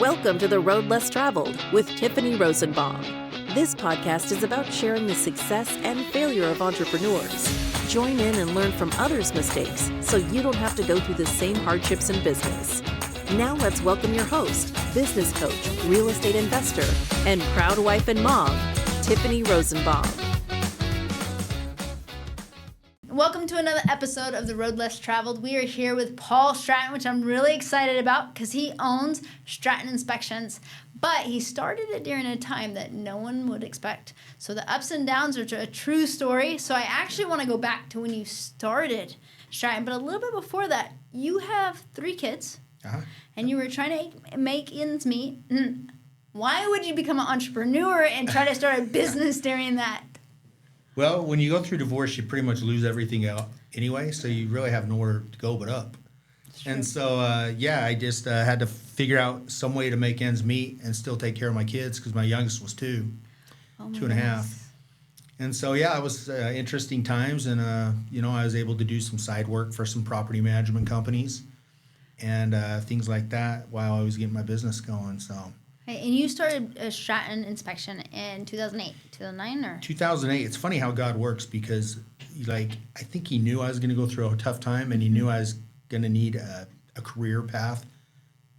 Welcome to The Road Less Traveled with Tiffany Rosenbaum. This podcast is about sharing the success and failure of entrepreneurs. Join in and learn from others' mistakes so you don't have to go through the same hardships in business. Now let's welcome your host, business coach, real estate investor, and proud wife and mom, Tiffany Rosenbaum. Welcome to another episode of The Road Less Traveled. We are here with Paul Stratton, which I'm really excited about because he owns Stratton Inspections, but he started it during a time that no one would expect. So the ups and downs are a true story. So I actually want to go back to when you started Stratton, but a little bit before that, you have 3 kids, and you were trying to make ends meet. Why would you become an entrepreneur and try to start a business during that? Well, when you go through divorce, you pretty much lose everything out anyway, so you really have nowhere to go but up. And so, I just had to figure out some way to make ends meet and still take care of my kids because my youngest was 2 and a half. And so, it was interesting times, and, I was able to do some side work for some property management companies and things like that while I was getting my business going, so. Hey, and you started a Stratton Inspection in 2008, 2009, or? 2008. It's funny how God works because, I think he knew I was going to go through a tough time, and he knew I was going to need a career path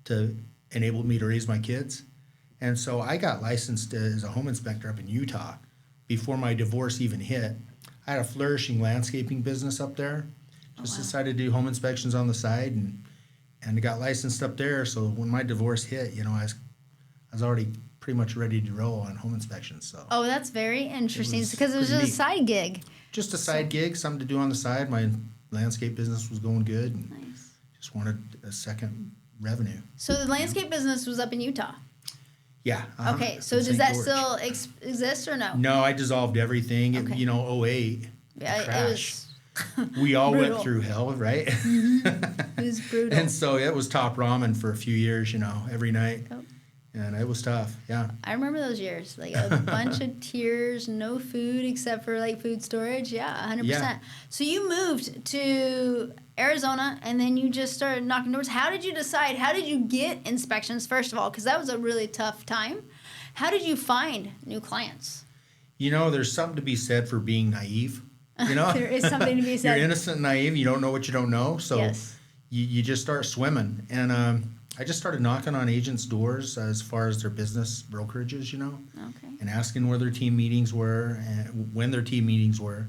to enable me to raise my kids. And so I got licensed as a home inspector up in Utah before my divorce even hit. I had a flourishing landscaping business up there. Decided to do home inspections on the side, and I got licensed up there. So when my divorce hit, I was already pretty much ready to roll on home inspections. So. Oh, that's very interesting because it was just a side gig. Just a side gig, something to do on the side. My landscape business was going good, and just wanted a second revenue. So the landscape business was up in Utah? Yeah. Okay, so does that still exist or no? No, I dissolved everything. Okay. 2008, yeah, crash. We all went through hell, right? Mm-hmm. It was brutal. And so it was top ramen for a few years, every night. Oh. And it was tough, yeah. I remember those years, a bunch of tears, no food except for food storage. Yeah, 100%. Yeah. So you moved to Arizona and then you just started knocking doors. How did you decide? How did you get inspections, first of all? Because that was a really tough time. How did you find new clients? There's something to be said for being naive. There is something to be said. You're innocent and naive. You don't know what you don't know. So yes. you just start swimming. And I just started knocking on agents' doors as far as their business brokerages, Okay. and asking where their team meetings were and when their team meetings were,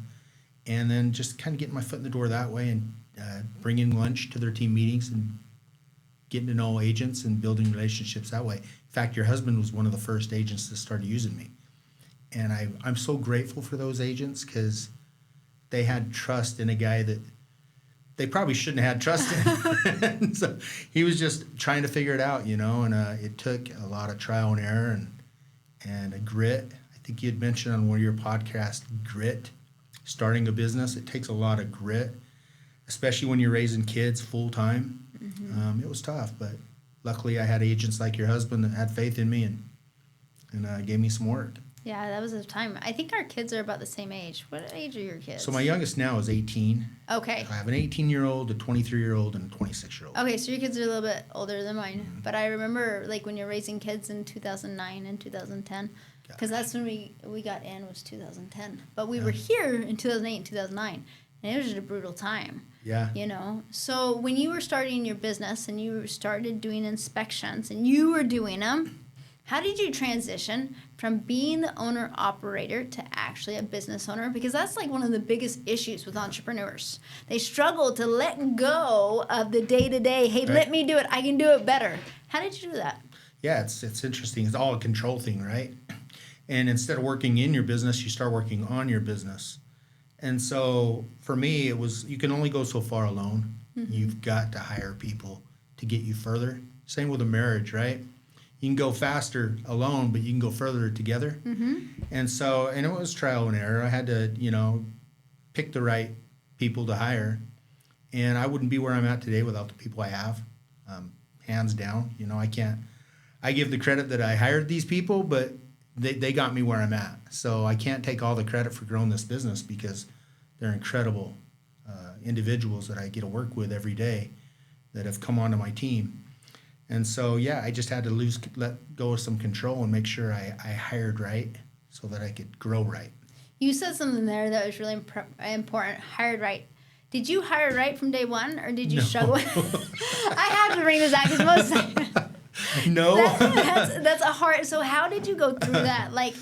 and then just kind of getting my foot in the door that way and bringing lunch to their team meetings and getting to know agents and building relationships that way. In fact, your husband was one of the first agents that started using me, and I'm so grateful for those agents because they had trust in a guy that they probably shouldn't have had trust in. So he was just trying to figure it out, and it took a lot of trial and error and a grit. I think you had mentioned on one of your podcasts, grit. Starting a business, it takes a lot of grit, especially when you're raising kids full time. Mm-hmm. It was tough, but luckily I had agents like your husband that had faith in me and gave me some work. Yeah, that was a time. I think our kids are about the same age. What age are your kids? So my youngest now is 18. Okay. I have an 18-year-old, a 23-year-old, and a 26-year-old. Okay, so your kids are a little bit older than mine. Mm-hmm. But I remember when you're raising kids in 2009 and 2010, because that's when we got in was 2010. But we were here in 2008 and 2009, and it was just a brutal time. Yeah. So when you were starting your business and you started doing inspections and you were doing them, how did you transition from being the owner-operator to actually a business owner? Because that's one of the biggest issues with entrepreneurs. They struggle to let go of the day-to-day, hey, let me do it, I can do it better. How did you do that? Yeah, it's interesting. It's all a control thing, right? And instead of working in your business, you start working on your business. And so for me, it was you can only go so far alone. Mm-hmm. You've got to hire people to get you further. Same with a marriage, right? You can go faster alone, but you can go further together. Mm-hmm. And it was trial and error. I had to, pick the right people to hire. And I wouldn't be where I'm at today without the people I have, hands down. I give the credit that I hired these people, but they got me where I'm at. So I can't take all the credit for growing this business because they're incredible individuals that I get to work with every day that have come onto my team. And so, yeah, I just had to let go of some control and make sure I hired right so that I could grow right. You said something there that was really important. Hired right. Did you hire right from day one, or did you struggle? I have to bring this out because most No. that's a hard. So how did you go through that? Like,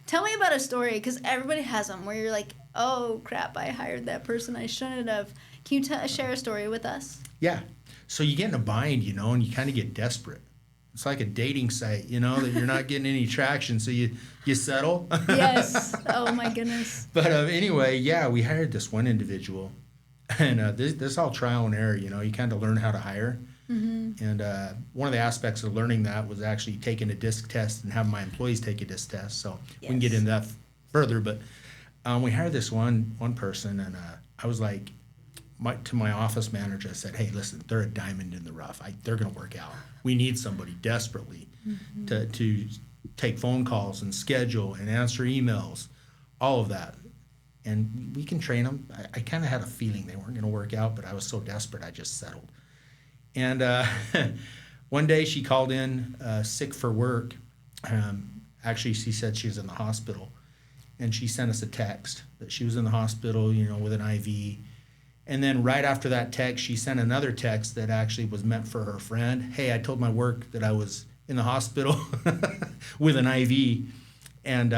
tell me about a story, because everybody has them where you're like, oh crap, I hired that person I shouldn't have. Can you share a story with us? Yeah. So you get in a bind, and you kind of get desperate. It's like a dating site, that you're not getting any traction, so you settle. Yes. Oh my goodness. But anyway, yeah, we hired this one individual, and this is all trial and error. You kind of learn how to hire. Mm-hmm. And one of the aspects of learning that was actually taking a DISC test and having my employees take a DISC test. So we can get into that further. But we hired this one person, and I was like, to my office manager, I said, hey, listen, they're a diamond in the rough. They're going to work out. We need somebody desperately to take phone calls and schedule and answer emails, all of that. And we can train them. I kind of had a feeling they weren't going to work out, but I was so desperate, I just settled. And one day she called in sick for work. Actually, she said she was in the hospital. And she sent us a text that she was in the hospital, with an IV. And then right after that text, she sent another text that actually was meant for her friend. Hey, I told my work that I was in the hospital with an IV, and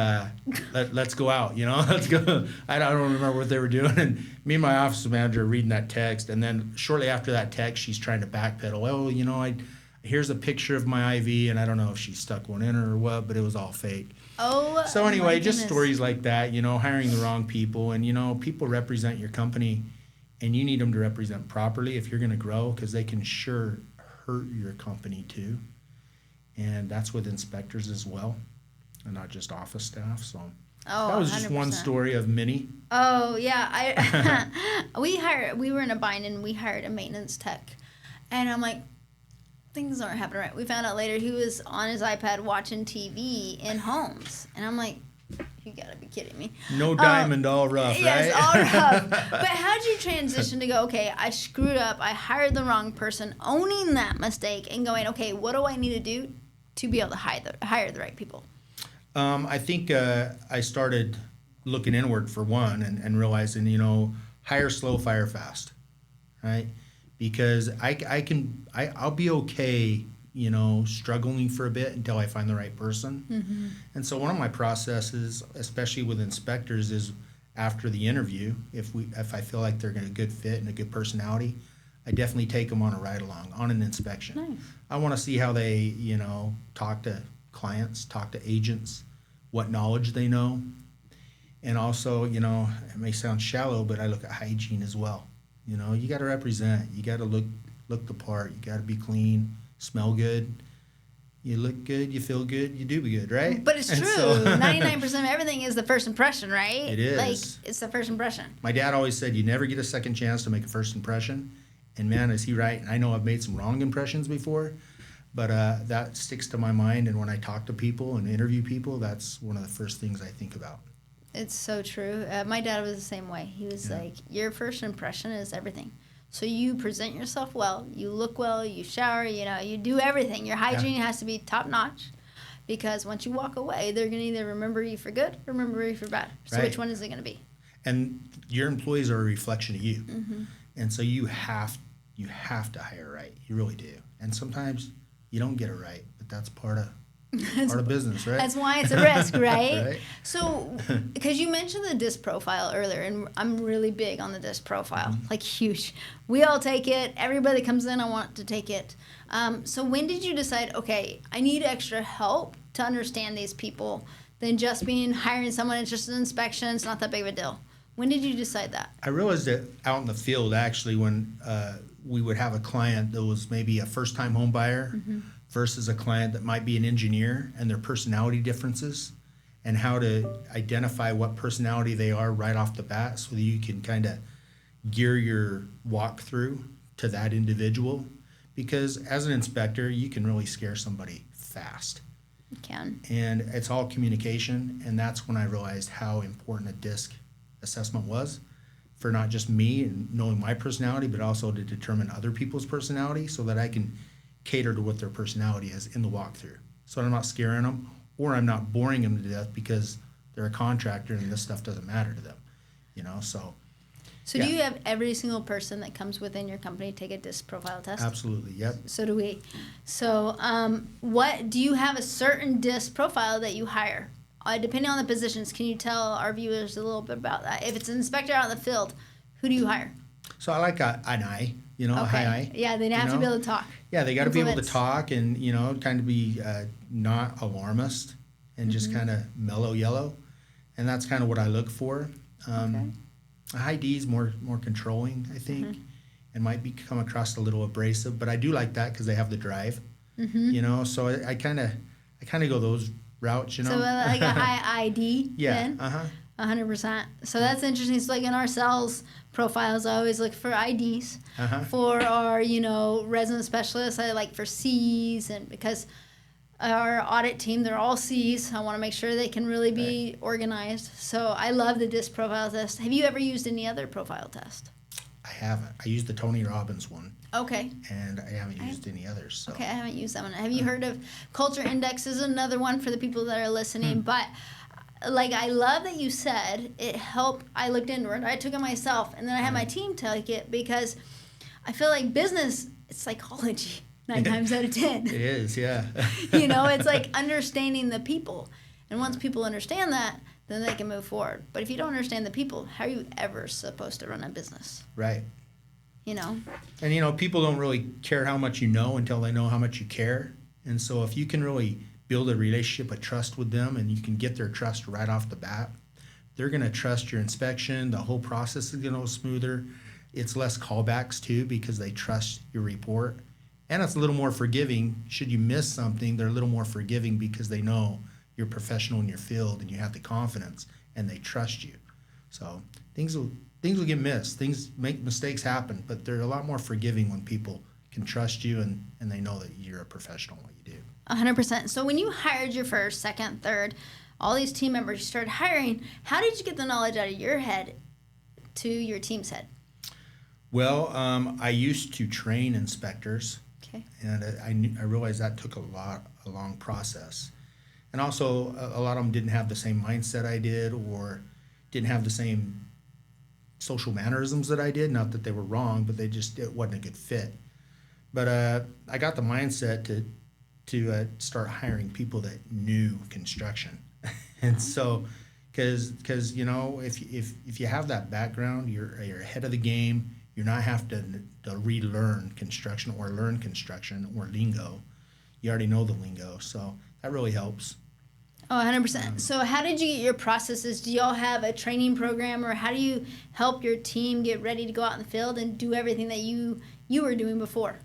let's go out, let's go. I don't remember what they were doing. And me and my office manager reading that text, and then shortly after that text, she's trying to backpedal. Oh, here's a picture of my IV, and I don't know if she stuck one in her or what, but it was all fake. Oh, so anyway, just goodness. Stories like that, hiring the wrong people, and people represent your company. And you need them to represent properly if you're going to grow, because they can sure hurt your company too. And that's with inspectors as well, and not just office staff. So that was just 100%. One story of many. Oh yeah, we were in a bind, and we hired a maintenance tech, and I'm like, things aren't happening right. We found out later he was on his iPad watching TV in homes, and I'm like, you gotta be kidding me. No diamond, all rough, yes, right? All rough. But how'd you transition to go, okay, I screwed up, I hired the wrong person, owning that mistake, and going, okay, what do I need to do to be able to hire the right people? I think I started looking inward for one, and realizing, hire slow, fire fast, right? Because I'll be okay, struggling for a bit until I find the right person. Mm-hmm. And so one of my processes, especially with inspectors, is after the interview, if I feel like they're a good fit and a good personality, I definitely take them on a ride along, on an inspection. Nice. I want to see how they, talk to clients, talk to agents, what knowledge they know. And also, it may sound shallow, but I look at hygiene as well. You got to represent, you got to look the part, you got to be clean, smell good, you look good, you feel good, you do be good, right? But it's true. So 99% of everything is the first impression, right? It is. Like, it's the first impression. My dad always said you never get a second chance to make a first impression. And man, is he right. And I know I've made some wrong impressions before, but that sticks to my mind. And when I talk to people and interview people, that's one of the first things I think about. It's so true. My dad was the same way. He was like, your first impression is everything. So you present yourself well, you look well, you shower, you do everything. Your hygiene has to be top notch, because once you walk away, they're going to either remember you for good or remember you for bad. So which one is it going to be? And your employees are a reflection of you. Mm-hmm. And so you have to hire right. You really do. And sometimes you don't get it right, but that's part of business, right? That's why it's a risk, right? Right. So, because you mentioned the DISC profile earlier, and I'm really big on the DISC profile, like huge. We all take it. Everybody comes in, I want to take it. So when did you decide, okay, I need extra help to understand these people than just hiring someone, it's just an inspection, it's not that big of a deal? When did you decide that? I realized it out in the field, actually, when we would have a client that was maybe a first-time home buyer versus a client that might be an engineer, and their personality differences, and how to identify what personality they are right off the bat so that you can kind of gear your walkthrough to that individual. Because as an inspector, you can really scare somebody fast. You can. And it's all communication, and that's when I realized how important a DISC assessment was for not just me and knowing my personality, but also to determine other people's personality so that I can cater to what their personality is in the walkthrough. So I'm not scaring them, or I'm not boring them to death because they're a contractor and this stuff doesn't matter to them, so. So do you have every single person that comes within your company take a DISC profile test? Absolutely, yep. So do we. So what do you have a certain DISC profile that you hire? Depending on the positions, can you tell our viewers a little bit about that? If it's an inspector out in the field, who do you hire? So I like an eye, a high eye. Yeah, they have to be able to talk. Yeah, they got to be able to talk and, kind of be not alarmist and just kind of mellow yellow. And that's kind of what I look for. A high D is more controlling, I think, and might come across a little abrasive. But I do like that because they have the drive, So I kind of go those routes, So like a high ID. Yeah. Then? 100%. So that's interesting. So like in our sales profiles, I always look for IDs. For our, resident specialists, I like for Cs, and because our audit team, they're all Cs. I want to make sure they can really be organized. So I love the DISC profile test. Have you ever used any other profile test? I haven't. I used the Tony Robbins one. Okay. And I haven't used any others. So. Okay, I haven't used that one. Have you heard of Culture Index? Is another one for the people that are listening. But like, I love that you said it helped. I looked into it. I took it myself, and then I had my team take it because I feel like business, it's psychology 9 times out of 10. It is, yeah. It's like understanding the people. And once people understand that, then they can move forward. But if you don't understand the people, how are you ever supposed to run a business? Right. And, people don't really care how much you know until they know how much you care. And so if you can really build a relationship of trust with them and you can get their trust right off the bat, they're going to trust your inspection. The whole process is going to go smoother. It's less callbacks, too, because they trust your report. And it's a little more forgiving. Should you miss something, they're a little more forgiving because they know you're professional in your field and you have the confidence and they trust you. So things will get missed. Mistakes happen, but they're a lot more forgiving when people can trust you and they know that you're a professional in what you do. 100%. So when you hired your first, second, third, all these team members you started hiring, how did you get the knowledge out of your head to your team's head? Well, I used to train inspectors. Okay. And I realized that took a long process. And also, a lot of them didn't have the same mindset I did or didn't have the same social mannerisms that I did. Not that they were wrong, but it wasn't a good fit. But I got the mindset to start hiring people that knew construction. And so, because if you have that background, you're ahead of the game. You're not having to relearn construction or learn construction or lingo. You already know the lingo, so that really helps. Oh, 100%. So how did you get your processes? Do y'all have a training program, or how do you help your team get ready to go out in the field and do everything that you were doing before?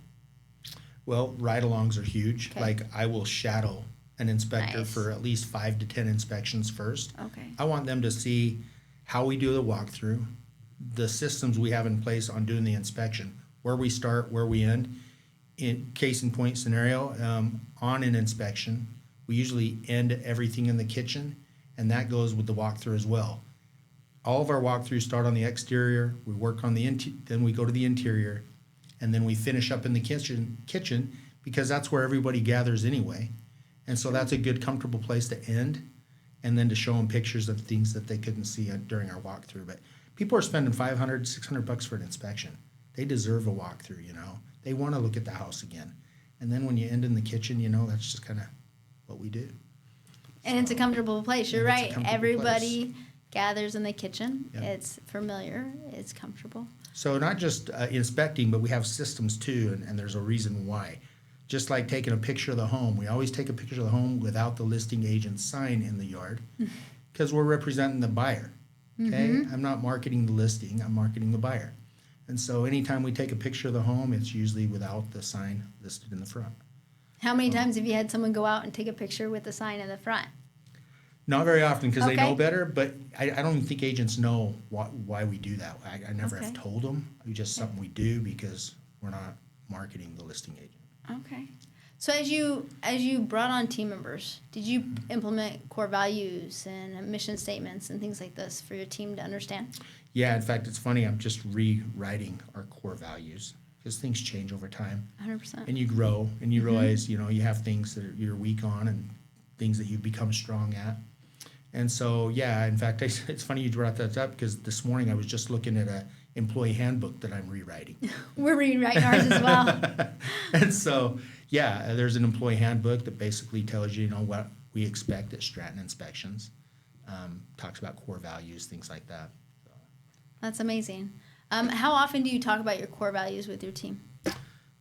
Well, ride-alongs are huge. Okay. Like, I will shadow an inspector Nice. for at least 5 to 10 inspections first. Okay. I want them to see how we do the walkthrough, the systems we have in place on doing the inspection, where we start, where we end. In case in point scenario, on an inspection, we usually end everything in the kitchen, and that goes with the walkthrough as well. All of our walkthroughs start on the exterior, we work on then we go to the interior, and then we finish up in the kitchen because that's where everybody gathers anyway. And so that's a good, comfortable place to end, and then to show them pictures of things that they couldn't see during our walkthrough. But people are spending $500, $600 for an inspection. They deserve a walkthrough, They want to look at the house again. And then when you end in the kitchen, that's just kind of what we do. And it's a comfortable place. You're And it's a right. comfortable Everybody place. gathers in the kitchen. Yep. It's familiar. It's comfortable. So not just inspecting, but we have systems too, and there's a reason why. Just like taking a picture of the home. We always take a picture of the home without the listing agent's sign in the yard because we're representing the buyer. Okay? I'm not marketing the listing. I'm marketing the buyer. And so anytime we take a picture of the home, it's usually without the sign listed in the front. How many times have you had someone go out and take a picture with the sign in the front? Not very often because they Okay. know better, but I don't even think agents know why we do that. I never Okay. have told them. It's just something we do because we're not marketing the listing agent. Okay. So as you brought on team members, did you implement core values and mission statements and things like this for your team to understand? Yeah, in fact, it's funny. I'm just rewriting our core values. because things change over time. 100%. And you grow, and you realize, you have things that you're weak on and things that you've become strong at. And so, yeah, in fact, it's funny you brought that up, because this morning I was just looking at a employee handbook that I'm rewriting. We're rewriting ours as well. And so, yeah, there's an employee handbook that basically tells you, what we expect at Stratton inspections. Talks about core values, things like that. So. That's amazing. How often do you talk about your core values with your team?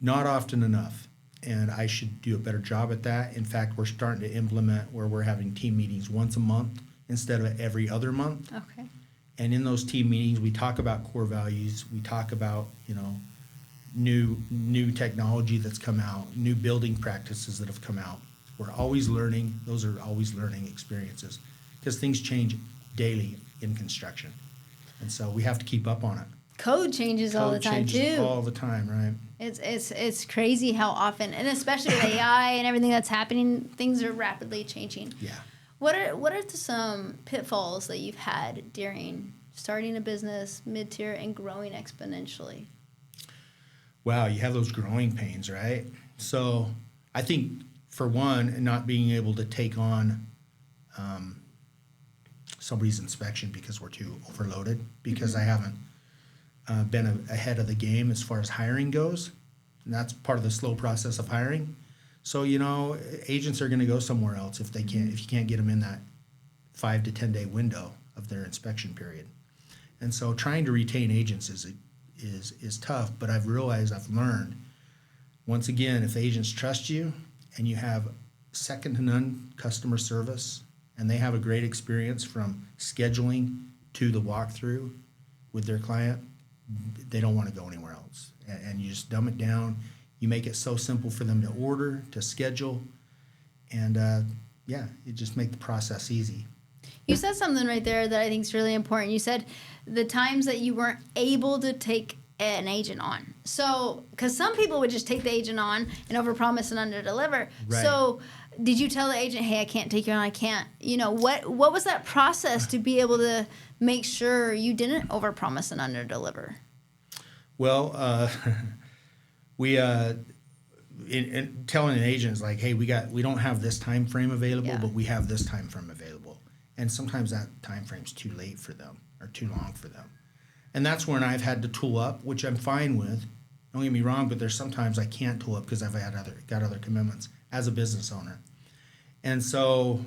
Not often enough, and I should do a better job at that. In fact, we're starting to implement where we're having team meetings once a month instead of every other month. Okay. And in those team meetings, we talk about core values. We talk about, new technology that's come out, new building practices that have come out. We're always learning. Those are always learning experiences, because things change daily in construction. And so we have to keep up on it. Code changes all the time changes too. all the time, right? It's crazy how often, and especially with AI and everything that's happening, things are rapidly changing. Yeah. What are some pitfalls that you've had during starting a business, mid-tier, and growing exponentially? Wow, you have those growing pains, right? So I think, for one, not being able to take on somebody's inspection because we're too overloaded, because I haven't been ahead of the game as far as hiring goes. And that's part of the slow process of hiring. So, agents are going to go somewhere else if you can't get them in that 5 to 10 day window of their inspection period. And so trying to retain agents is tough, but I've learned, once again, if agents trust you and you have second to none customer service, and they have a great experience from scheduling to the walkthrough with their client, they don't want to go anywhere else. And you just dumb it down. You make it so simple for them to order, to schedule, and you just make the process easy. You said something right there that I think is really important. You said the times that you weren't able to take an agent on. So, because some people would just take the agent on and overpromise and underdeliver. Right. So, did you tell the agent, hey, I can't take you on, I can't, what was that process to be able to make sure you didn't overpromise and underdeliver? Well, we in telling an agent is like, hey, we don't have this time frame available, but we have this time frame available. And sometimes that time frame's too late for them or too long for them. And that's when I've had to tool up, which I'm fine with. Don't get me wrong, but there's sometimes I can't tool up because I've got other commitments as a business owner. And so,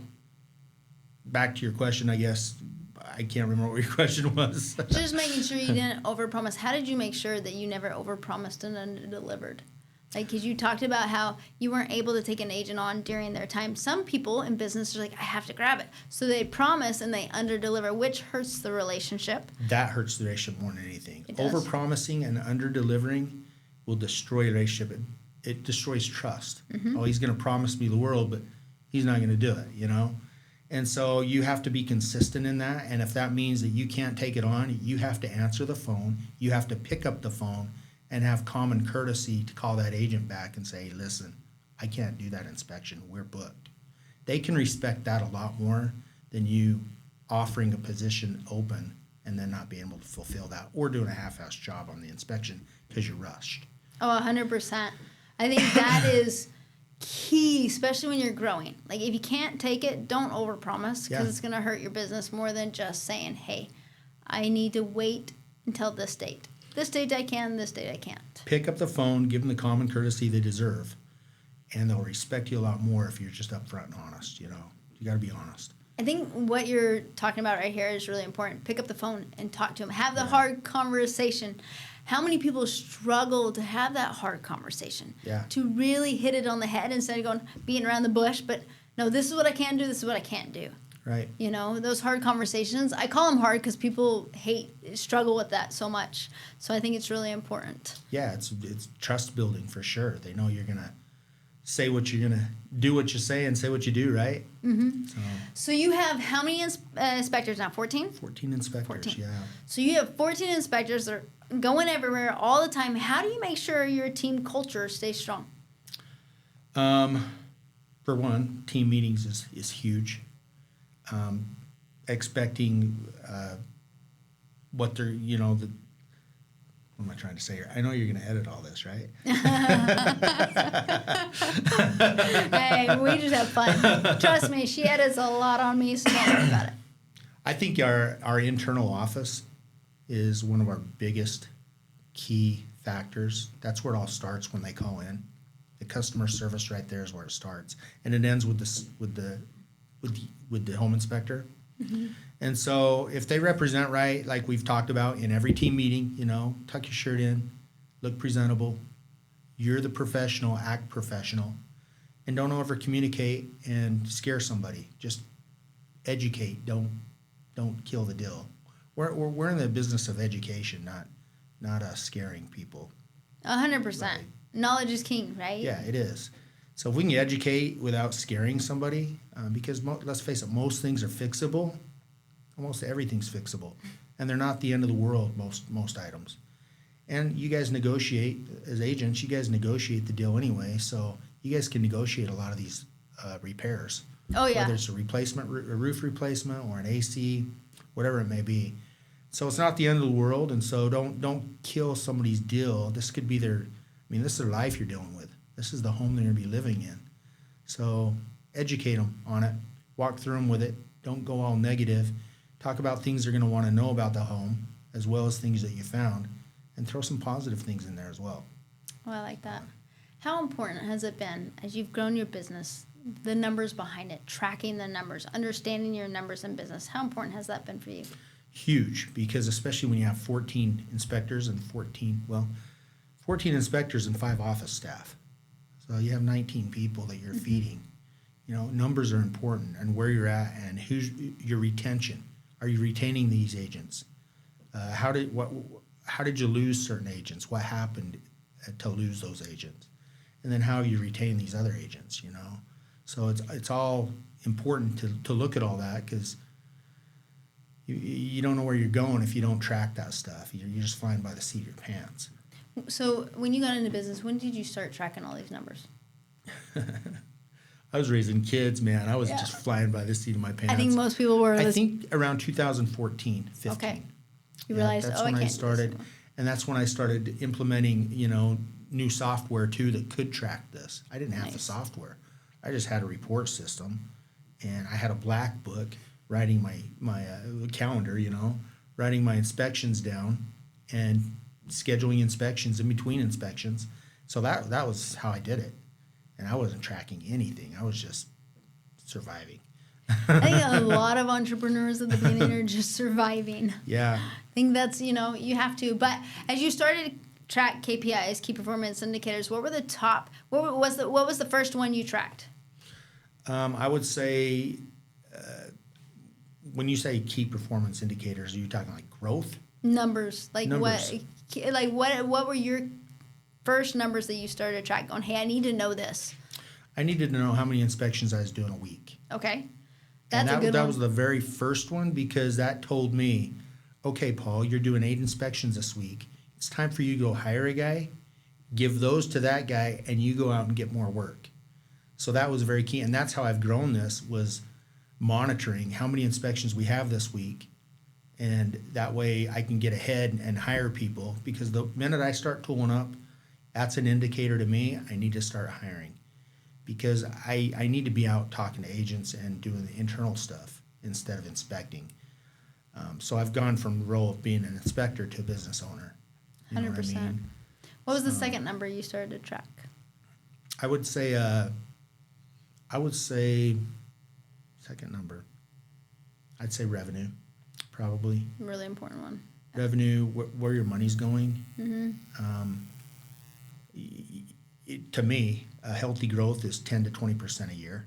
back to your question, I guess, I can't remember what your question was. Just making sure you didn't overpromise. How did you make sure that you never overpromised and underdelivered? Like, because you talked about how you weren't able to take an agent on during their time. Some people in business are like, I have to grab it. So they promise and they underdeliver, which hurts the relationship. That hurts the relationship more than anything. It does. Overpromising and underdelivering will destroy a relationship. It destroys trust. Oh, he's going to promise me the world, but he's not going to do it, And so you have to be consistent in that. And if that means that you can't take it on, you have to answer the phone. You have to pick up the phone and have common courtesy to call that agent back and say, listen, I can't do that inspection. We're booked. They can respect that a lot more than you offering a position open and then not being able to fulfill that, or doing a half-assed job on the inspection because you're rushed. Oh, 100%. I think that is key, especially when you're growing. Like, if you can't take it, don't overpromise, because it's going to hurt your business more than just saying, hey, I need to wait until this date. This date I can, this date I can't. Pick up the phone, give them the common courtesy they deserve, and they'll respect you a lot more if you're just upfront and honest, You got to be honest. I think what you're talking about right here is really important. Pick up the phone and talk to them. Have the hard conversation. How many people struggle to have that hard conversation? Yeah. To really hit it on the head instead of beating around the bush, but no, this is what I can do, this is what I can't do. Right. Those hard conversations, I call them hard because people struggle with that so much. So I think it's really important. Yeah, it's trust building for sure. They know you're going to say what you're going to do, what you say, and say what you do, right? Mm-hmm. So you have how many inspectors now? 14? 14 inspectors, 14. Yeah. So you have 14 inspectors that are going everywhere all the time. How do you make sure your team culture stays strong? For one, team meetings is huge. Expecting what they're, what am I trying to say here? I know you're going to edit all this, right? Hey, we just have fun. Trust me, she edits a lot on me, so don't worry about it. I think our internal office is one of our biggest key factors. That's where it all starts when they call in. The customer service right there is where it starts, and it ends with the home inspector. Mm-hmm. And so if they represent right, like we've talked about in every team meeting, tuck your shirt in, look presentable. You're the professional, act professional, and don't over communicate and scare somebody. Just educate. Don't kill the deal. We're in the business of education, not scaring people. 100%. Right. Knowledge is king, right? Yeah, it is. So if we can educate without scaring somebody, because let's face it, most things are fixable. Almost everything's fixable, and they're not the end of the world. Most items, and you guys negotiate as agents. You guys negotiate the deal anyway, so you guys can negotiate a lot of these repairs. Oh yeah. Whether it's a replacement, a roof replacement, or an AC, whatever it may be. So it's not the end of the world, and so don't kill somebody's deal. This could be this is their life you're dealing with. This is the home they're going to be living in. So educate them on it. Walk through them with it. Don't go all negative. Talk about things they're going to want to know about the home, as well as things that you found, and throw some positive things in there as well. Oh, I like that. How important has it been, as you've grown your business, the numbers behind it, tracking the numbers, understanding your numbers in business? How important has that been for you? Huge, because especially when you have 14 inspectors and 14 inspectors and 5 office staff. So you have 19 people that you're feeding. Numbers are important, and where you're at, and who's your retention. Are you retaining these agents? How did you lose certain agents? What happened to lose those agents? And then how you retain these other agents? So it's all important to look at all that, because you don't know where you're going if you don't track that stuff. You're just flying by the seat of your pants. So when you got into business, when did you start tracking all these numbers? I was raising kids, man. I was just flying by the seat of my pants. I think most people were. I think around 2014, 15. Okay. You realized, that's when I started, and that's when I started implementing, new software too that could track this. I didn't have the software. I just had a report system, and I had a black book writing my calendar, writing my inspections down and scheduling inspections in between inspections. So that was how I did it. And I wasn't tracking anything. I was just surviving. I think a lot of entrepreneurs at the beginning are just surviving. Yeah. I think that's, you have to. But as you started to track KPIs, key performance indicators, what was the first one you tracked? I would say, when you say key performance indicators, are you talking like growth? Numbers. What were your first numbers that you started to track on, hey, I need to know this? I needed to know how many inspections I was doing a week. Okay. That's a good one. That was the very first one, because that told me, okay, Paul, you're doing 8 inspections this week. It's time for you to go hire a guy, give those to that guy, and you go out and get more work. So that was very key. And that's how I've grown this, was monitoring how many inspections we have this week. And that way I can get ahead and hire people, because the minute I start tooling up, that's an indicator to me I need to start hiring, because I need to be out talking to agents and doing the internal stuff instead of inspecting. So I've gone from the role of being an inspector to a business owner. 100%. What was the second number you started to track? I would say second number. I'd say revenue, probably. Really important one. Revenue, where your money's going. Mm-hmm. To me, a healthy growth is 10 to 20% a year.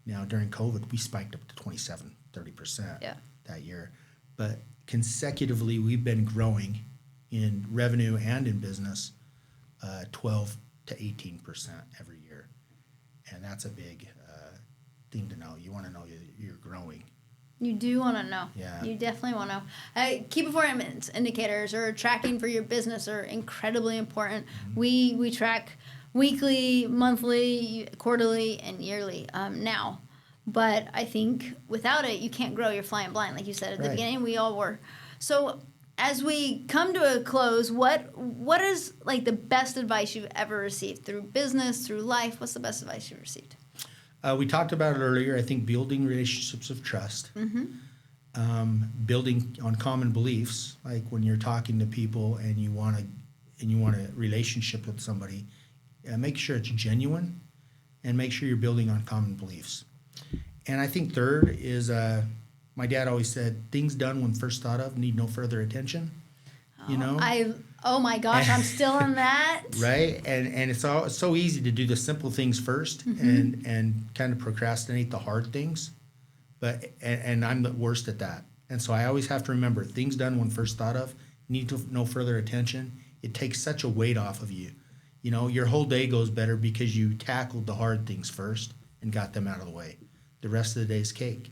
Now, during COVID, we spiked up to 27, 30% that year. But consecutively, we've been growing in revenue and in business 12 to 18% every year. And that's a big thing to know. You want to know you're growing. You do want to know. Yeah. You definitely want to know. Key performance indicators or tracking for your business are incredibly important. Mm-hmm. We track weekly, monthly, quarterly, and yearly now. But I think without it, you can't grow. You're flying blind, like you said at the beginning. We all were. So as we come to a close, what is like the best advice you've ever received through business, through life? What's the best advice you've received? We talked about it earlier. I think building relationships of trust, building on common beliefs, like when you're talking to people and you want a relationship with somebody, make sure it's genuine, and make sure you're building on common beliefs. And I think third is, my dad always said, things done when first thought of need no further attention. Oh my gosh, I'm still in that. Right, and it's so easy to do the simple things first and kind of procrastinate the hard things, but and I'm the worst at that. And so I always have to remember, things done when first thought of need no further attention. It takes such a weight off of you. Your whole day goes better because you tackled the hard things first and got them out of the way. The rest of the day's cake.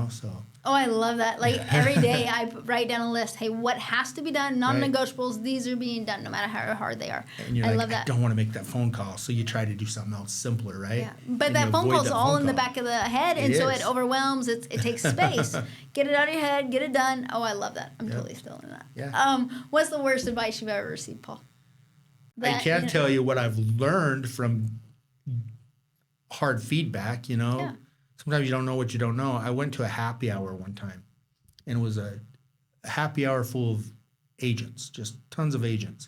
So. Oh, I love that. Like every day I write down a list. Hey, what has to be done? Non-negotiables. Right. These are being done no matter how hard they are. And you're love that. I don't want to make that phone call. So you try to do something else simpler, right? Yeah. But that phone call's all in the back of the head. And so it overwhelms. It takes space. Get it out of your head. Get it done. Oh, I love that. I'm totally still in that. Yeah. What's the worst advice you've ever received, Paul? I can't tell you what I've learned from hard feedback, Yeah. Sometimes you don't know what you don't know. I went to a happy hour one time, and it was a happy hour full of agents, just tons of agents.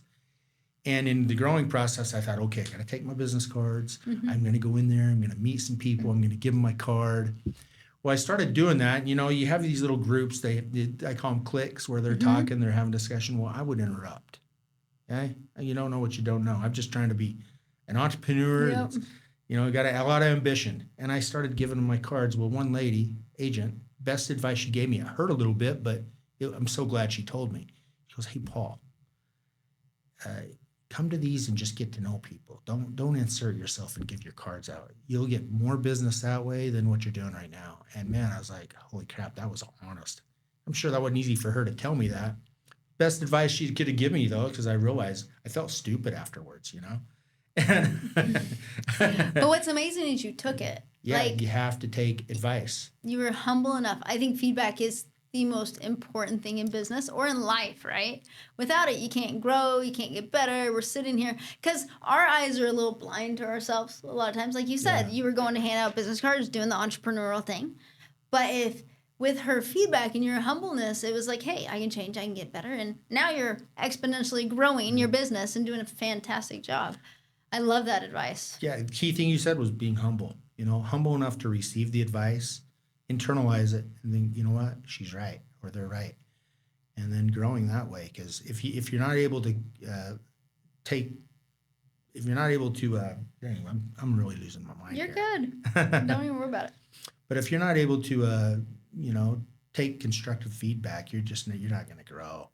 And in the growing process, I thought, okay, I got to take my business cards. I'm going to go in there. I'm going to meet some people. I'm going to give them my card. Well, I started doing that. You have these little groups. I call them cliques, where they're talking, they're having discussion. Well, I would interrupt. Okay? You don't know what you don't know. I'm just trying to be an entrepreneur. Yep. Got a lot of ambition. And I started giving them my cards. Well, one lady, agent, best advice she gave me, I hurt a little bit, but I'm so glad she told me. She goes, hey, Paul, come to these and just get to know people. Don't insert yourself and give your cards out. You'll get more business that way than what you're doing right now. And man, I was like, holy crap, that was honest. I'm sure that wasn't easy for her to tell me that. Best advice she could have given me, though, because I realized I felt stupid afterwards, But what's amazing is you took it. Yeah, you have to take advice. You were humble enough. I think feedback is the most important thing in business or in life, right? Without it, you can't grow, you can't get better. We're sitting here because our eyes are a little blind to ourselves a lot of times. Like you said, you were going to hand out business cards, doing the entrepreneurial thing. But with her feedback and your humbleness, it was like, hey, I can change, I can get better. And now you're exponentially growing your business and doing a fantastic job. I love that advice. Yeah, the key thing you said was being humble. Humble enough to receive the advice, internalize it, and then, you know what, she's right or they're right, and then growing that way. Because if you're not able to dang, I'm really losing my mind. You're here. Good. Don't even worry about it. But if you're not able to, take constructive feedback, you're not going to grow.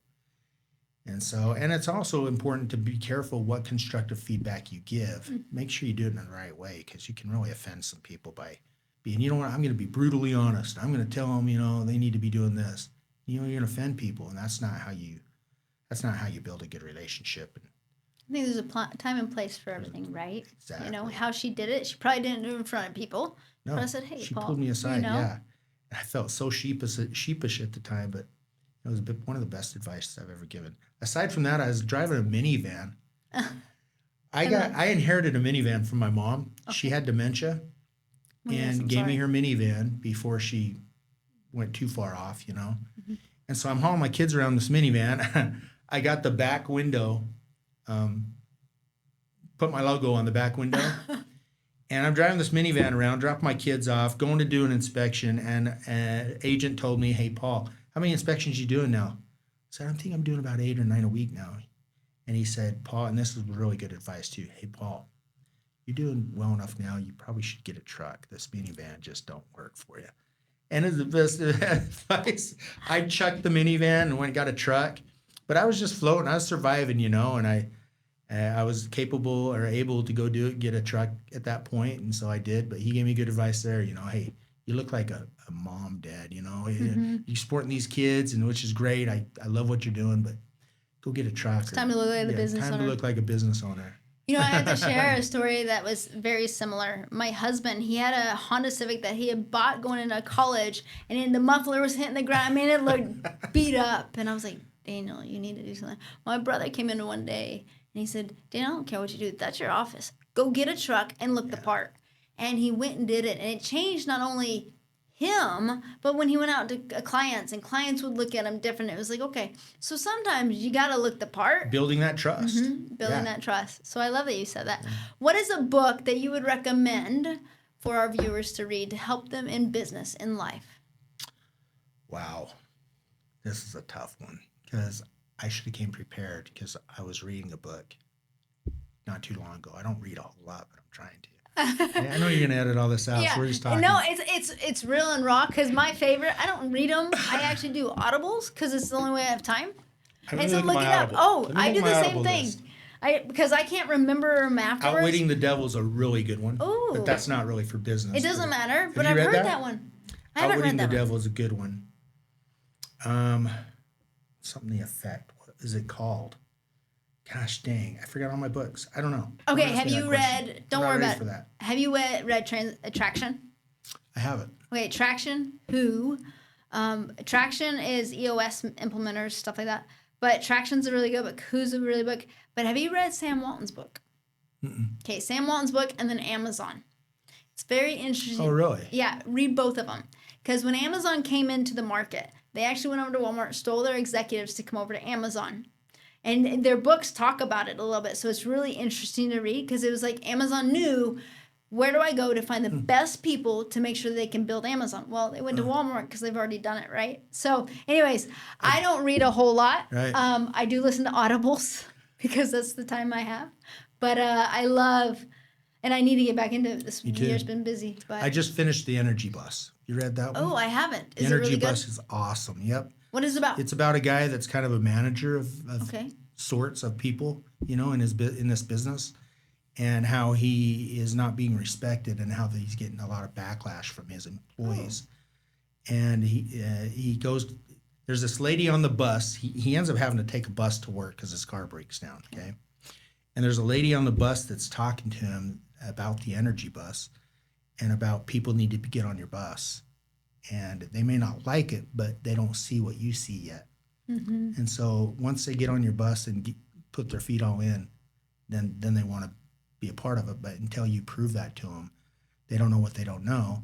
And it's also important to be careful what constructive feedback you give. Make sure you do it in the right way, because you can really offend some people by being, I'm going to be brutally honest. I'm going to tell them, they need to be doing this. You're going to offend people, and that's not how you build a good relationship. I think there's a time and place for everything, right? Exactly. How she did it. She probably didn't do it in front of people. No, but I said, hey, she Paul, pulled me aside, yeah. And I felt so sheepish at the time, but it was one of the best advice I've ever given. Aside from that, I was driving a minivan. I inherited a minivan from my mom. Okay. She had dementia and gave me her minivan before she went too far off, And so I'm hauling my kids around this minivan. I got the back window, put my logo on the back window. And I'm driving this minivan around, drop my kids off, going to do an inspection, and an agent told me, hey, Paul, how many inspections you doing now? I said, I think I'm doing about 8 or 9 a week now. And he said, Paul, and this is really good advice too. Hey, Paul, you're doing well enough now. You probably should get a truck. This minivan just don't work for you. And it's the best advice. I chucked the minivan and went and got a truck. But I was just floating. I was surviving, and I was capable or able to go get a truck at that point. And so I did. But he gave me good advice there. Hey, you look like a mom, dad, You're supporting these kids, and which is great. I love what you're doing, but go get a truck. It's time to look like a business owner. Time to look like a business owner. I had to share a story that was very similar. My husband, he had a Honda Civic that he had bought going into college, and then the muffler was hitting the ground. I mean, it looked beat up. And I was like, Daniel, you need to do something. My brother came in one day and he said, Daniel, I don't care what you do. That's your office. Go get a truck and look the part. And he went and did it. And it changed not only him, but when he went out to clients and clients would look at him different. It was like, okay, so sometimes you got to look the part. Building that trust. Building that trust. So I love that you said that. What is a book that you would recommend for our viewers to read to help them in business, in life? Wow. This is a tough one because I should have came prepared because I was reading a book not too long ago. I don't read a whole lot, but I'm trying to. I know you're gonna edit all this out. So we're just talking. No, it's real and raw. Because my favorite, I don't read them. I actually do audibles because it's the only way I have time. And so look it up. Oh, I do the same thing. Because I can't remember them afterwards. Outwitting the Devil is a really good one. Ooh. But that's not really for business. It doesn't matter. But I've heard that one. I haven't read that one. Outwitting the Devil is a good one. Something the effect. What is it called? Gosh dang, I forgot all my books. I don't know. Okay, have you read, don't worry about it. Have you read Traction? I haven't. Okay, Traction, who? Traction is EOS implementers, stuff like that. But Traction's a really good book. Who's a really book. But have you read Sam Walton's book? Okay, Sam Walton's book and then Amazon. It's very interesting. Oh, really? Yeah, read both of them. Because when Amazon came into the market, they actually went over to Walmart, stole their executives to come over to Amazon. And their books talk about it a little bit. So it's really interesting to read because it was like Amazon knew, where do I go to find the best people to make sure they can build Amazon? Well, they went to Walmart because they've already done it, right? So anyways, I don't read a whole lot. Right. I do listen to audibles because that's the time I have. But I love, and I need to get back into it. This year's been busy. But I just finished The Energy Bus. You read that one? Oh, I haven't. The Energy Bus is awesome. Yep. What is it about? It's about a guy that's kind of a manager of sorts of people, in this business, and how he is not being respected and how he's getting a lot of backlash from his employees. And he goes. There's this lady on the bus. He ends up having to take a bus to work because his car breaks down. Okay. And there's a lady on the bus that's talking to him about the Energy Bus and about people need to get on your bus. And they may not like it, but they don't see what you see yet. And so once they get on your bus and put their feet all in, then they want to be a part of it. But until you prove that to them, they don't know what they don't know.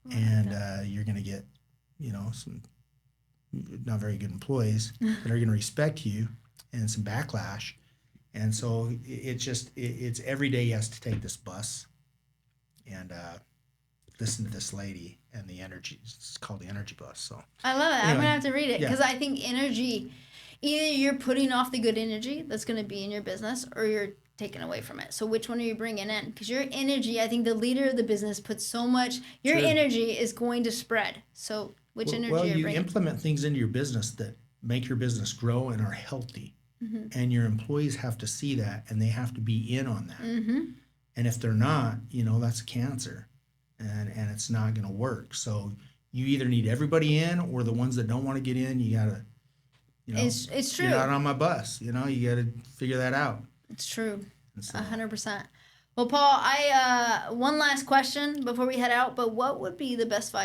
You're going to get, some not very good employees that are going to respect you and some backlash. And so it's every day he has to take this bus and listen to this lady and the energy. It's called The Energy Bus. So I love it. Anyway, I'm gonna have to read it because I think energy, either you're putting off the good energy that's gonna be in your business, or you're taking away from it. So which one are you bringing in? Because your energy, I think the leader of the business puts so much. Your energy is going to spread. So which energy are you bringing? Well, you implement things into your business that make your business grow and are healthy, and your employees have to see that and they have to be in on that. And if they're not, that's a cancer. And it's not going to work. So you either need everybody in, or the ones that don't want to get in, you got to, it's true. Get out on my bus. You got to figure that out. It's true. 100%. Well, Paul, one last question before we head out. But what would be the best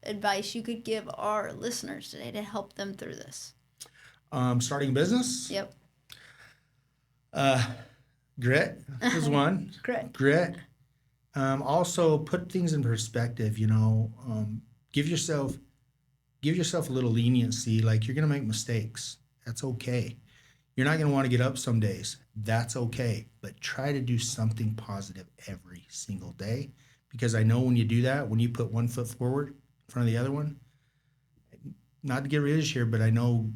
advice you could give our listeners today to help them through this? Starting a business. Yep. Grit is one. Grit. Also, put things in perspective. Give yourself a little leniency. Like, you're gonna make mistakes. That's okay. You're not gonna want to get up some days. That's okay. But try to do something positive every single day, because I know when you do that, when you put one foot forward in front of the other one, not to get religious here, but I know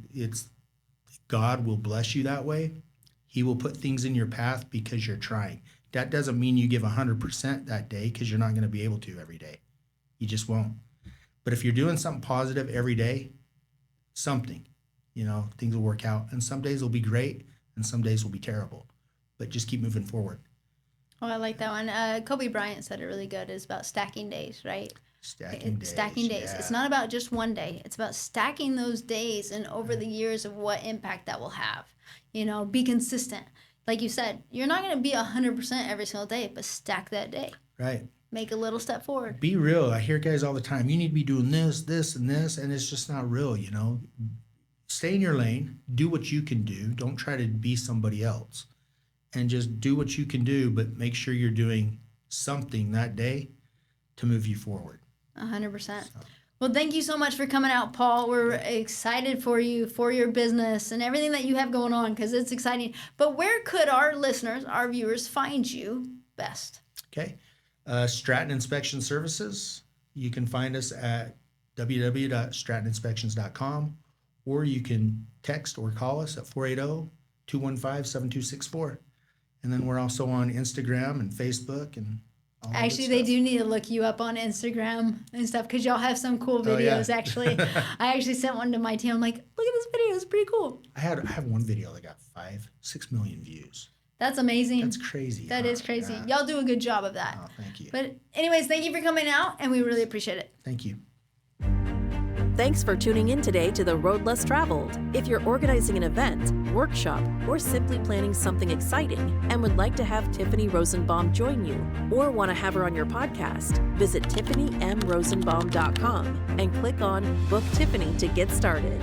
God will bless you that way. He will put things in your path because you're trying. That doesn't mean you give 100% that day, because you're not going to be able to every day. You just won't. But if you're doing something positive every day, things will work out. And some days will be great and some days will be terrible. But just keep moving forward. Oh, I like that one. Kobe Bryant said it really good. It's about stacking days, right? Stacking days. Yeah. It's not about just one day. It's about stacking those days and over the years of what impact that will have. Be consistent. Like you said, you're not going to be 100% every single day, but stack that day. Right. Make a little step forward. Be real. I hear guys all the time, you need to be doing this, this, and this, and it's just not real, stay in your lane, do what you can do. Don't try to be somebody else, and just do what you can do, but make sure you're doing something that day to move you forward. 100%. Well, thank you so much for coming out, Paul. We're excited for you, for your business and everything that you have going on, because it's exciting. But where could our listeners, our viewers, find you best? Okay. Stratton Inspection Services. You can find us at www.strattoninspections.com, or you can text or call us at 480-215-7264. And then we're also on Instagram and Facebook and all that Actually, good they stuff. do need to look you up on Instagram and stuff, because y'all have some cool videos, yeah. actually. I actually sent one to my team. I'm like, look at this video. It's pretty cool. I have one video that got 6 million views. That's amazing. That's crazy. That is crazy. Yeah. Y'all do a good job of that. Oh, thank you. But anyways, thank you for coming out, and we really appreciate it. Thank you. Thanks for tuning in today to The Road Less Traveled. If you're organizing an event, workshop, or simply planning something exciting and would like to have Tiffany Rosenbaum join you, or want to have her on your podcast, visit TiffanyMRosenbaum.com and click on Book Tiffany to get started.